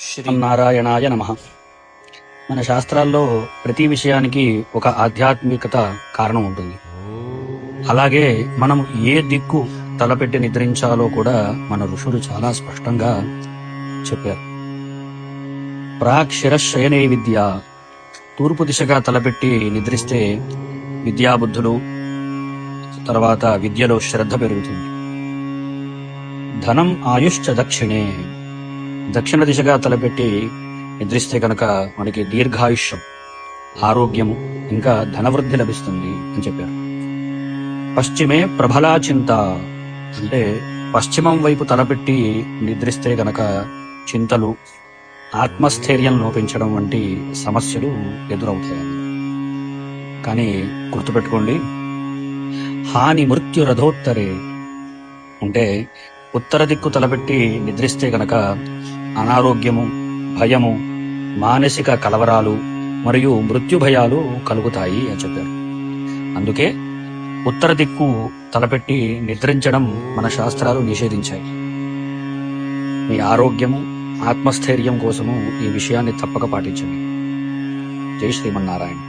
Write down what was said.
శ్రీనారాయణాయ నమః. మన శాస్త్రాల్లో ప్రతి విషయానికి ఒక ఆధ్యాత్మికత కారణం ఉంటుంది. అలాగే మనం ఏ దిక్కు తలపెట్టి నిద్రించాలో కూడా మన ఋషులు చాలా స్పష్టంగా చెప్పారు. ప్రాక్షిరశయనే విద్య, తూర్పు దిశగా తలపెట్టి నిద్రిస్తే విద్యాబుద్ధులు, తర్వాత విద్యలో శ్రద్ధ పెరుగుతుంది. ధనం ఆయుష్చ దక్షిణే, దక్షిణ దిశగా తలపెట్టి నిద్రిస్తే కనుక మనకి దీర్ఘాయుష్యం, ఆరోగ్యము, ఇంకా ధనవృద్ధి లభిస్తుంది అని చెప్పారు. పశ్చిమే ప్రబలా చింత, అంటే పశ్చిమం వైపు తలపెట్టి నిద్రిస్తే గనక చింతలు, ఆత్మస్థైర్యం లోపించడం వంటి సమస్యలు ఎదురవుతాయి. కానీ గుర్తుపెట్టుకోండి, హాని మృత్యు రథోత్తరే, అంటే ఉత్తర దిక్కు తలపెట్టి నిద్రిస్తే గనక అనారోగ్యము, భయము, మానసిక కలవరాలు మరియు మృత్యు భయాలు కలుగుతాయి అని చెప్పారు. అందుకే ఉత్తర దిక్కు తలపెట్టి నిద్రించడం మన శాస్త్రాలు నిషేధించాయి. మీ ఆరోగ్యము, ఆత్మస్థైర్యం కోసము ఈ విషయాన్ని తప్పక పాటించండి. జై శ్రీమన్నారాయణ.